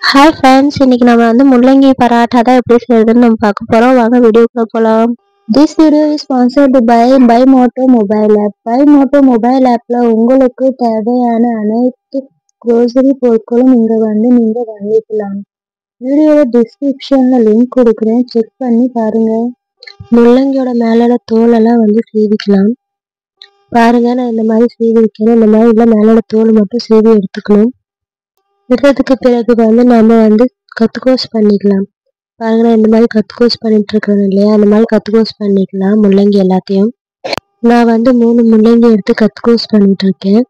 Hi friends, இன்னைக்கு நம்ம முள்ளங்கி பராட்டா தான் எப்படி செய்யறதுன்னு நம்ம பார்க்க போறோம். வாங்க வீடியோக்குள்ள போலாம். This video is sponsored by Moto mobile app. By Moto mobile ஆப்ல உங்களுக்கு தேவையான அனைத்து க்ரோசரி பொருட்களும் இங்க நீங்க வாங்கிக்கலாம். வீடியோட டிஸ்கிரிப்ஷன்ல லிங்க் கொடுக்குறேன், செக் பண்ணி பாருங்க. முள்ளங்கியோட மேலோட தோலெல்லாம் சீவிக்கலாம். பாருங்க, நான் இந்த மாதிரி சீவி வைக்கிறேன். இந்த மாதிரி இல்லை, மேலோட தோல் மட்டும் சீவி எடுத்துக்கணும். விடுறதுக்கு பிறகு நம்ம கத்துக்கோஸ் பண்ணிக்கலாம். பாருங்க, நான் இந்த மாதிரி கத்துக்கோஸ் பண்ணிட்டு இருக்கேன் இல்லையா, அந்த மாதிரி கத்துக்கோஸ் பண்ணிக்கலாம் முள்ளங்கி எல்லாத்தையும். நான் 3 முள்ளங்கி எடுத்து கத்துக்கோஸ் பண்ணிட்டு இருக்கேன்.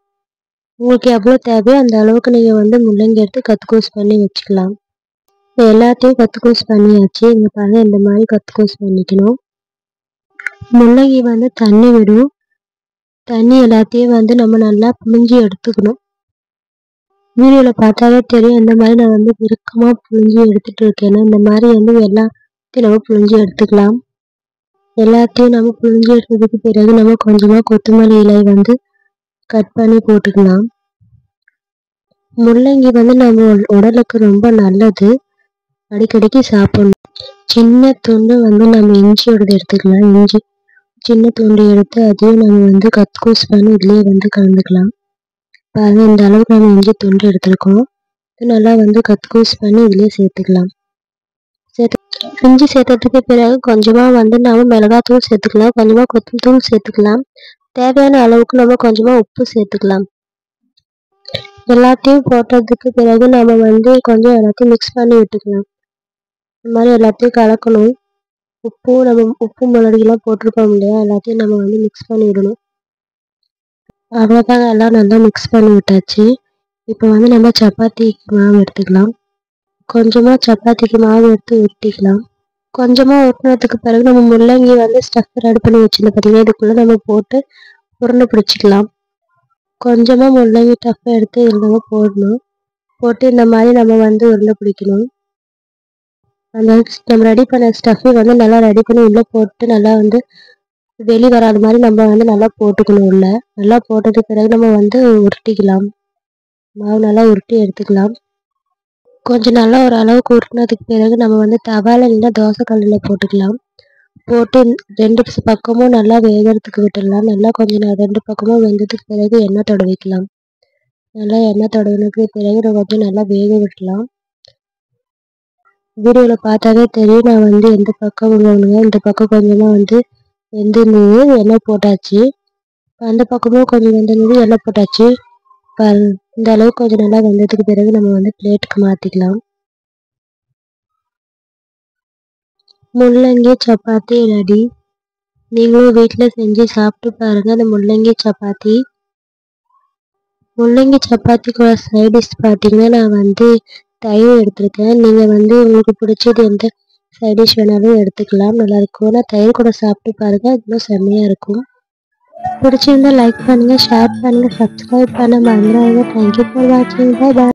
உங்களுக்கு எவ்வளோ தேவையோ அந்த அளவுக்கு நீங்க முள்ளங்கி எடுத்து கத்துக்கோஸ் பண்ணி வச்சுக்கலாம். எல்லாத்தையும் கத்துக்கோஸ் பண்ணியாச்சு. இங்க பாருங்க, இந்த மாதிரி கத்துக்கோஸ் பண்ணிக்கணும். முள்ளங்கி தண்ணி விடும். தண்ணி எல்லாத்தையும் நம்ம நல்லா புழிஞ்சு எடுத்துக்கணும். வீடியோல பார்த்தாலே தெரியும், இந்த மாதிரி நான் இறுக்கமா புழிஞ்சு எடுத்துட்டு இருக்கேன். இந்த மாதிரி எல்லாத்தையும் நம்ம புழிஞ்சு எடுத்துக்கலாம். எல்லாத்தையும் நம்ம புழிஞ்சு எடுத்ததுக்கு பிறகு நம்ம கொஞ்சமா கொத்தமல்லி இலை கட் பண்ணி போட்டுக்கலாம். முள்ளங்கி நம்ம உடலுக்கு ரொம்ப நல்லது, அடிக்கடிக்கு சாப்பிடணும். சின்ன துண்டு நம்ம இஞ்சியோட எடுத்துக்கலாம். இஞ்சி சின்ன துண்டு எடுத்து அதையும் நம்ம கத்கூஸ் பண்ணி இதுலயே கலந்துக்கலாம். பாருங்க, இந்த அளவுக்கு நம்ம இஞ்சி துண்டு எடுத்துருக்கோம். இது நல்லா கத்கூஸ் பண்ணி இதுலயே சேர்த்துக்கலாம். இஞ்சி சேர்த்ததுக்கு பிறகு கொஞ்சமா நம்ம மிளகாத்தூள் சேர்த்துக்கலாம், கொஞ்சமா கொத்தமல்லி சேர்த்துக்கலாம். தேவையான அளவுக்கு நம்ம கொஞ்சமா உப்பு சேர்த்துக்கலாம். எல்லாத்தையும் போட்டதுக்கு பிறகு நம்ம கொஞ்சம் எல்லாத்தையும் மிக்ஸ் பண்ணி விட்டுக்கலாம். இந்த மாதிரி எல்லாத்தையும் கலக்கணும். உப்பு மிளகுலாம் போட்டிருக்கோம் இல்லையா, எல்லாத்தையும் நம்ம மிக்ஸ் பண்ணி விடணும். அவ்வளோதாங்க, எல்லாம் நல்லா மிக்ஸ் பண்ணி விட்டாச்சு. இப்போ நம்ம சப்பாத்திக்கு மாவு எடுத்துக்கலாம். கொஞ்சமாக சப்பாத்திக்கு மாவு எடுத்து ஊற்றிக்கலாம். கொஞ்சமாக ஊற்றினதுக்கு பிறகு நம்ம முள்ளங்கி ஸ்டஃப் ரெடி பண்ணி வச்சுருந்தோம் பார்த்தீங்கன்னா, இதுக்குள்ளே நம்ம போட்டு உருண்டை பிடிச்சிக்கலாம். கொஞ்சமாக முள்ளங்கி ஸ்டஃப்பை எடுத்து இதில் நம்ம போடணும். போட்டு இந்த மாதிரி நம்ம உருண்டை பிடிக்கணும். அந்த நம்ம ரெடி பண்ண ஸ்டஃப்பை நல்லா ரெடி பண்ணி உள்ளே போட்டு நல்லா வெளி வராத மாதிரி நம்ம நல்லா போட்டுக்கணும். உள்ள நல்லா போட்டதுக்கு பிறகு நம்ம உருட்டிக்கலாம். மாவு நல்லா உருட்டி எடுத்துக்கலாம். கொஞ்சம் நல்லா ஒரு அளவுக்கு உருட்டினதுக்கு பிறகு நம்ம தவால இல்லைன்னா தோசை கல்லில் போட்டுக்கலாம். போட்டு 2 பக்கமும் நல்லா வேகிறதுக்கு விட்டுடலாம். நல்லா கொஞ்சம் 2 பக்கமும் வெந்ததுக்கு பிறகு எண்ணெய் தடவிக்கலாம். நல்லா எண்ணெய் தடவினதுக்கு பிறகு நம்ம கொஞ்சம் நல்லா வேக விடலாம். வீடியோவில் பார்த்தாவே தெரியும், நான் எந்த பக்கம் இந்த பக்கம் கொஞ்சமாக வெந்திருந்தது, எண்ணெய் போட்டாச்சு. அந்த பக்கமும் கொஞ்சம் வெந்திருந்தது, எண்ணெய் போட்டாச்சு. இந்த அளவுக்கு கொஞ்சம் நல்லா வெந்ததுக்கு பிறகு நம்ம பிளேட்டுக்கு மாற்றிக்கலாம். முள்ளங்கி சப்பாத்தி ரெடி. நீங்களும் வீட்டில் செஞ்சு சாப்பிட்டு பாருங்கள். அந்த முள்ளங்கி சப்பாத்திக்கு சைட் டிஷ் பார்த்தீங்கன்னா, நான் தயிர் எடுத்திருக்கேன். நீங்கள் உங்களுக்கு பிடிச்சது எந்த சைட் டிஷ் வேணாலும் எடுத்துக்கலாம், நல்லாயிருக்கும். நான் தயிர் கூட சாப்பிட்டு பாருங்கள், இன்னும் செம்மையாக இருக்கும். பிடிச்சிருந்தா லைக் பண்ணுங்கள், ஷேர் பண்ணுங்கள், சப்ஸ்கிரைப் பண்ண மறந்துடாதீங்க. தேங்க்யூ ஃபார் வாட்சிங். Bye bye.